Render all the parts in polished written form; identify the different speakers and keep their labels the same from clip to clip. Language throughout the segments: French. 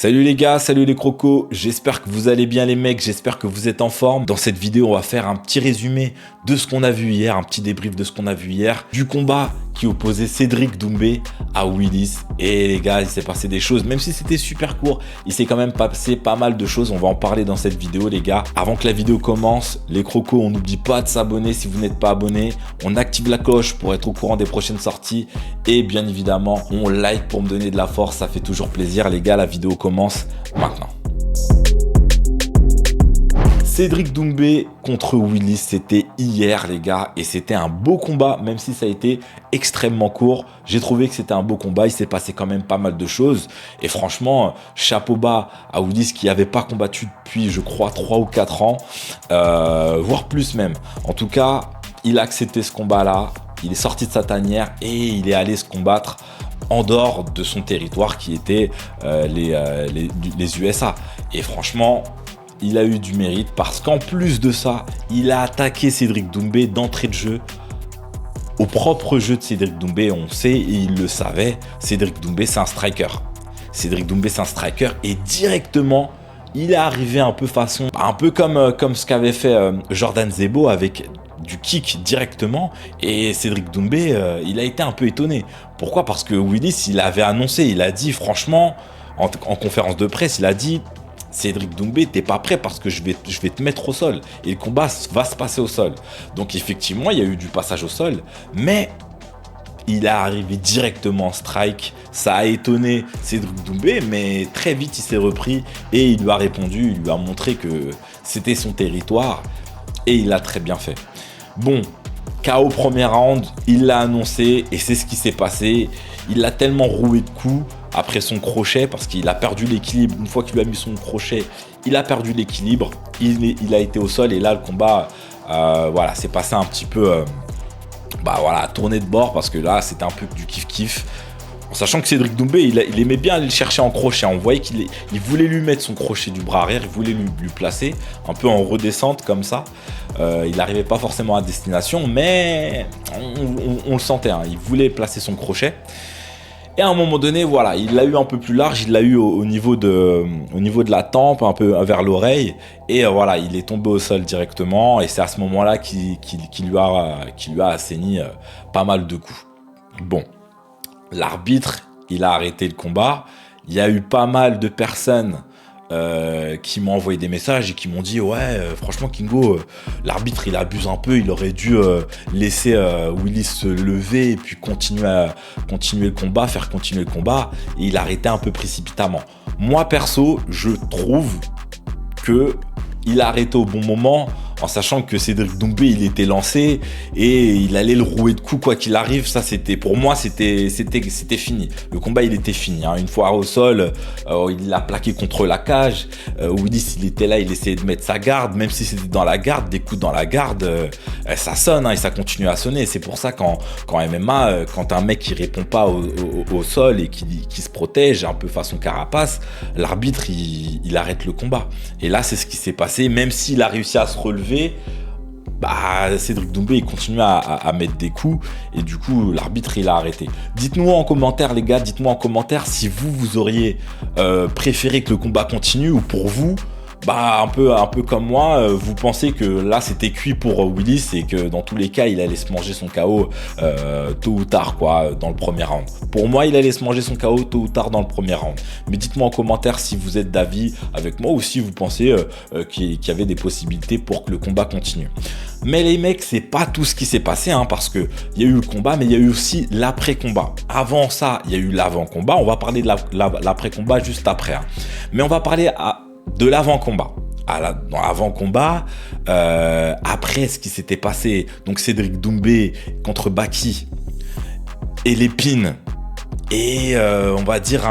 Speaker 1: Salut les gars, salut les crocos, j'espère que vous allez bien les mecs, j'espère que vous êtes en forme. Dans cette vidéo, on va faire un petit résumé de ce qu'on a vu hier, un petit débrief de ce qu'on a vu hier, du combat qui opposait Cédric Doumbé à Willis. Et les gars, il s'est passé des choses, même si c'était super court, il s'est quand même passé pas mal de choses, on va en parler dans cette vidéo les gars. Avant que la vidéo commence, les crocos, on n'oublie pas de s'abonner si vous n'êtes pas abonné, on active la cloche pour être au courant des prochaines sorties et bien évidemment, on like pour me donner de la force, ça fait toujours plaisir les gars, la vidéo commence maintenant. Cédric Doumbé contre Willis, c'était hier les gars et c'était un beau combat même si ça a été extrêmement court. J'ai trouvé que c'était un beau combat, il s'est passé quand même pas mal de choses et franchement chapeau bas à Willis qui n'avait pas combattu depuis je crois 3 ou 4 ans, voire plus même. En tout cas, il a accepté ce combat là, il est sorti de sa tanière et il est allé se combattre en dehors de son territoire qui était les USA. Et franchement, il a eu du mérite parce qu'en plus de ça, il a attaqué Cédric Doumbé d'entrée de jeu. Au propre jeu de Cédric Doumbé, on sait et il le savait, Cédric Doumbé c'est un striker. Cédric Doumbé c'est un striker et directement, il est arrivé un peu comme ce qu'avait fait Jordan Zebo avec du kick directement et Cédric Doumbé il a été un peu étonné. Pourquoi ? Parce que Willis il avait annoncé, il a dit franchement en conférence de presse, il a dit Cédric Doumbé t'es pas prêt parce que je vais te mettre au sol et le combat va se passer au sol. Donc effectivement il y a eu du passage au sol mais il est arrivé directement en strike, ça a étonné Cédric Doumbé mais très vite il s'est repris et il lui a répondu, il lui a montré que c'était son territoire et il l'a très bien fait. Bon, KO premier round, il l'a annoncé et c'est ce qui s'est passé. Il l'a tellement roué de coups après son crochet parce qu'il a perdu l'équilibre. Une fois qu'il lui a mis son crochet, il a perdu l'équilibre. Il a été au sol et là le combat, voilà, c'est passé un petit peu, tourné de bord parce que là c'était un peu du kiff-kiff. En sachant que Cédric Doumbé, il aimait bien aller le chercher en crochet. On voyait qu'il voulait lui mettre son crochet du bras arrière, il voulait lui placer un peu en redescente comme ça. Il n'arrivait pas forcément à destination, mais on le sentait. Hein, il voulait placer son crochet. Et à un moment donné, voilà, il l'a eu un peu plus large, il l'a eu au niveau de la tempe, un peu vers l'oreille. Et voilà, il est tombé au sol directement. Et c'est à ce moment-là qu'il lui a asséné pas mal de coups. Bon. L'arbitre, il a arrêté le combat. Il y a eu pas mal de personnes qui m'ont envoyé des messages et qui m'ont dit franchement Kingo, l'arbitre il abuse un peu, il aurait dû laisser Willis se lever et puis continuer le combat, faire continuer le combat et il a arrêté un peu précipitamment. Moi perso, je trouve que il a arrêté au bon moment en sachant que Cédric Doumbé il était lancé et il allait le rouer de coups quoi qu'il arrive. Ça c'était pour moi c'était fini. Le combat il était fini. Hein. Une fois au sol, il l'a plaqué contre la cage. Willis il était là, il essayait de mettre sa garde, même si c'était dans la garde, des coups dans la garde, ça sonne et ça continue à sonner. C'est pour ça qu'en MMA, quand un mec qui répond pas au sol et qui se protège un peu façon carapace, l'arbitre il arrête le combat. Et là c'est ce qui s'est passé. Même s'il a réussi à se relever, Cédric Doumbé il continue à mettre des coups et du coup l'arbitre il a arrêté. Dites-nous en commentaire les gars, dites-moi en commentaire si vous auriez préféré que le combat continue ou pour vous un peu comme moi, vous pensez que là c'était cuit pour Willis et que dans tous les cas il allait se manger son KO tôt ou tard quoi dans le premier round. Pour moi il allait se manger son KO tôt ou tard dans le premier round. Mais dites-moi en commentaire si vous êtes d'avis avec moi ou si vous pensez qu'il y avait des possibilités pour que le combat continue. Mais les mecs, c'est pas tout ce qui s'est passé hein, parce que il y a eu le combat mais il y a eu aussi l'après-combat. Avant ça, il y a eu l'avant-combat, on va parler de l'après-combat juste après. Hein. Mais on va parler de l'avant-combat. Dans l'avant-combat, après ce qui s'était passé, donc Cédric Doumbé contre Baki et l'épine, et on va dire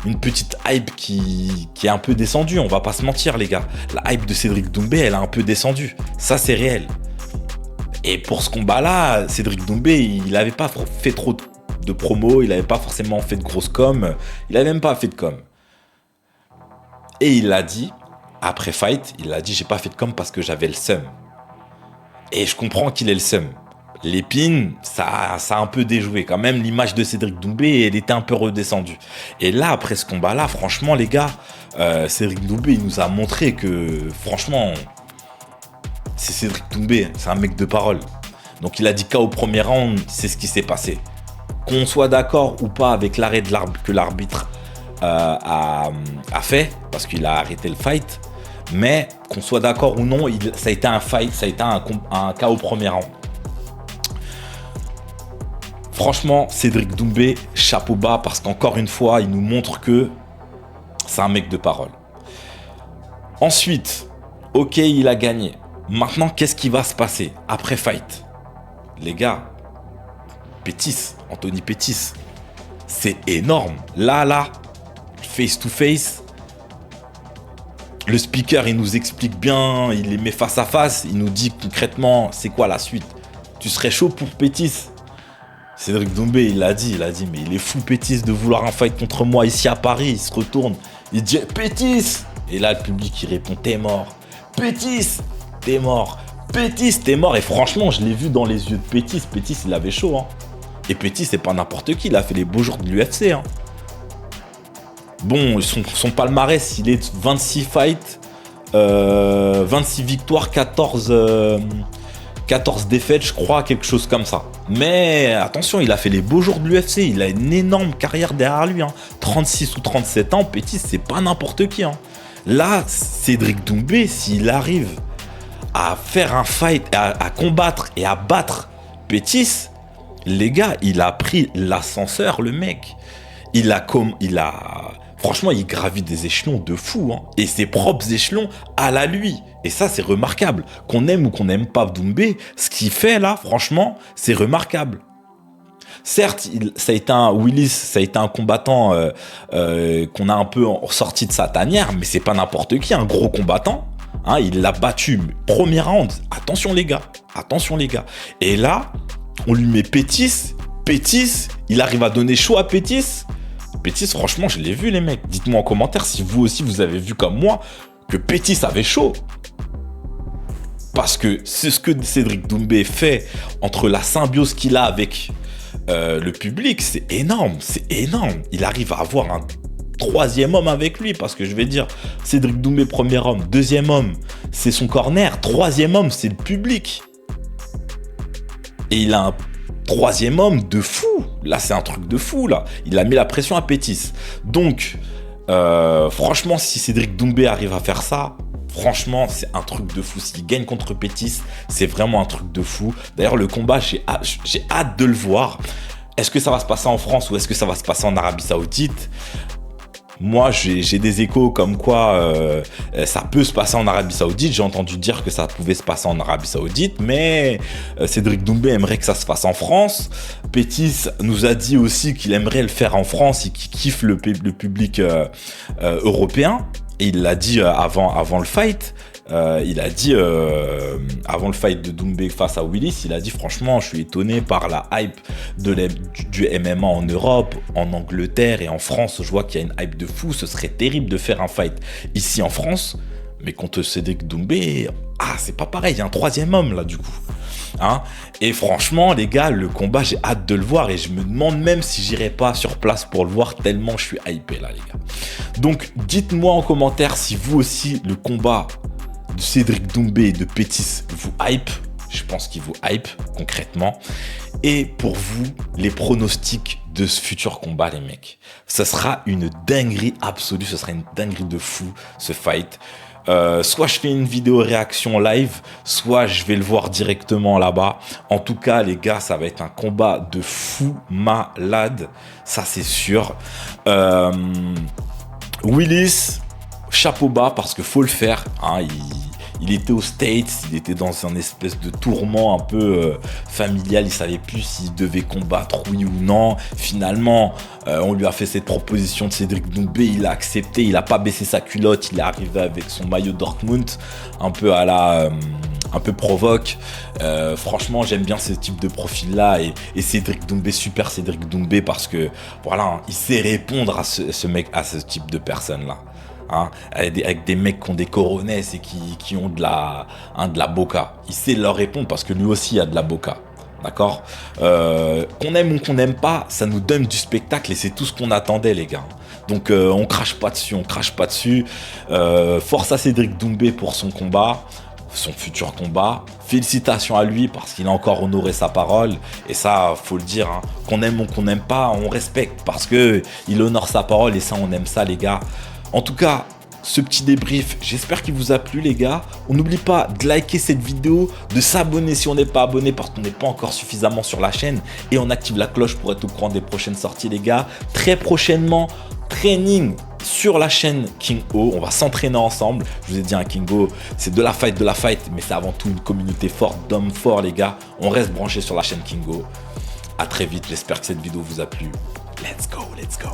Speaker 1: une petite hype qui est un peu descendue, on va pas se mentir les gars. La hype de Cédric Doumbé, elle a un peu descendu, ça c'est réel. Et pour ce combat-là, Cédric Doumbé, il n'avait pas fait trop de promos, il n'avait pas forcément fait de grosses com, il n'avait même pas fait de com. Et il l'a dit, après fight, il a dit j'ai pas fait de com parce que j'avais le seum. Et je comprends qu'il ait le seum. L'épine, ça a un peu déjoué. Quand même, l'image de Cédric Doumbé, elle était un peu redescendue. Et là, après ce combat-là, franchement, les gars, Cédric Doumbé, il nous a montré que, franchement, c'est Cédric Doumbé, c'est un mec de parole. Donc il a dit KO premier round, c'est ce qui s'est passé. Qu'on soit d'accord ou pas avec l'arrêt que l'arbitre a fait, parce qu'il a arrêté le fight, mais qu'on soit d'accord ou non, ça a été un fight, ça a été un KO premier round. Franchement, Cédric Doumbé, chapeau bas, parce qu'encore une fois, il nous montre que c'est un mec de parole. Ensuite, ok, il a gagné. Maintenant, qu'est-ce qui va se passer après fight? Les gars, Anthony Pettis, c'est énorme. Là, face to face, le speaker, il nous explique bien, il les met face à face, il nous dit concrètement, c'est quoi la suite? Tu serais chaud pour Pettis? Cédric Doumbé, il a dit, mais il est fou Pettis de vouloir un fight contre moi ici à Paris. Il se retourne, il dit Pettis. Et là, le public, il répond, t'es mort. Pettis, t'es mort. Pettis, t'es mort. Et franchement, je l'ai vu dans les yeux de Pettis. Pettis, il avait chaud. Hein. Et Pettis, c'est pas n'importe qui. Il a fait les beaux jours de l'UFC. Hein. Bon, son palmarès, il est 26 fights, 26 victoires, 14 défaites, je crois, quelque chose comme ça. Mais attention, il a fait les beaux jours de l'UFC. Il a une énorme carrière derrière lui. Hein. 36 ou 37 ans, Pettis, c'est pas n'importe qui. Hein. Là, Cédric Doumbé, s'il arrive à faire un fight, à combattre et à battre Pettis, les gars, il a pris l'ascenseur, le mec. Franchement, il gravit des échelons de fou. Hein. Et ses propres échelons à la lui. Et ça, c'est remarquable. Qu'on aime ou qu'on n'aime pas Doumbé, ce qu'il fait là, franchement, c'est remarquable. Certes, ça a été un combattant qu'on a un peu sorti de sa tanière, mais c'est pas n'importe qui, un gros combattant. Hein, il l'a battu, premier round. Attention les gars. Et là, on lui met Pettis, il arrive à donner chaud à Pettis. Pettis, franchement, je l'ai vu les mecs. Dites-moi en commentaire si vous aussi vous avez vu comme moi que Pettis avait chaud. Parce que c'est ce que Cédric Doumbé fait entre la symbiose qu'il a avec le public, c'est énorme. Il arrive à avoir un troisième homme avec lui, parce que je vais dire, Cédric Doumbé, premier homme, deuxième homme, c'est son corner, troisième homme, c'est le public. Et il a un troisième homme de fou. Là, c'est un truc de fou, là. Il a mis la pression à Pettis. Donc, franchement, si Cédric Doumbé arrive à faire ça, franchement, c'est un truc de fou. S'il gagne contre Pettis, c'est vraiment un truc de fou. D'ailleurs, le combat, j'ai hâte de le voir. Est-ce que ça va se passer en France ou est-ce que ça va se passer en Arabie Saoudite ? Moi, j'ai des échos comme quoi ça peut se passer en Arabie Saoudite. J'ai entendu dire que ça pouvait se passer en Arabie Saoudite, mais Cédric Doumbé aimerait que ça se fasse en France. Pettis nous a dit aussi qu'il aimerait le faire en France et qu'il kiffe le public européen. Et il l'a dit avant le fight. Il a dit avant le fight de Doumbé face à Willis, il a dit franchement je suis étonné par la hype du MMA en Europe, en Angleterre et en France. Je vois qu'il y a une hype de fou, ce serait terrible de faire un fight ici en France, mais contre Cédric Doumbé, c'est pas pareil, il y a un troisième homme là du coup. Hein, et franchement les gars, le combat j'ai hâte de le voir et je me demande même si j'irai pas sur place pour le voir tellement je suis hypé là les gars. Donc dites-moi en commentaire si vous aussi le combat de Cédric Doumbé et de Pettis vous hype. Je pense qu'il vous hype concrètement. Et pour vous, les pronostics de ce futur combat, les mecs. Ça sera une dinguerie absolue. Ce sera une dinguerie de fou, ce fight. Soit je fais une vidéo réaction live, soit je vais le voir directement là-bas. En tout cas, les gars, ça va être un combat de fou malade. Ça, c'est sûr. Willis, chapeau bas parce qu'il faut le faire. Hein, il était aux States, il était dans un espèce de tourment un peu familial. Il savait plus s'il devait combattre, oui ou non. Finalement, on lui a fait cette proposition de Cédric Doumbé. Il a accepté, il n'a pas baissé sa culotte. Il est arrivé avec son maillot Dortmund, un peu un peu provoque. Franchement, j'aime bien ce type de profil-là. Et Cédric Doumbé, super Cédric Doumbé, parce que voilà, il sait répondre à ce type de personnes-là. Hein, avec des mecs qui ont des coronesses et qui ont de la boca. Il sait leur répondre parce que lui aussi a de la boca. D'accord. Qu'on aime ou qu'on n'aime pas, ça nous donne du spectacle et c'est tout ce qu'on attendait, les gars. Donc on crache pas dessus, on crache pas dessus. Force à Cédric Doumbé pour son combat, son futur combat. Félicitations à lui parce qu'il a encore honoré sa parole. Et ça, faut le dire, hein, qu'on aime ou qu'on n'aime pas, on respecte parce que il honore sa parole et ça, on aime ça, les gars. En tout cas, ce petit débrief, j'espère qu'il vous a plu, les gars. On n'oublie pas de liker cette vidéo, de s'abonner si on n'est pas abonné parce qu'on n'est pas encore suffisamment sur la chaîne, et on active la cloche pour être au courant des prochaines sorties, les gars. Très prochainement, training sur la chaîne King O. On va s'entraîner ensemble. Je vous ai dit, un King O, c'est de la fight, mais c'est avant tout une communauté forte d'hommes forts, les gars. On reste branché sur la chaîne King O. À très vite. J'espère que cette vidéo vous a plu. Let's go, let's go.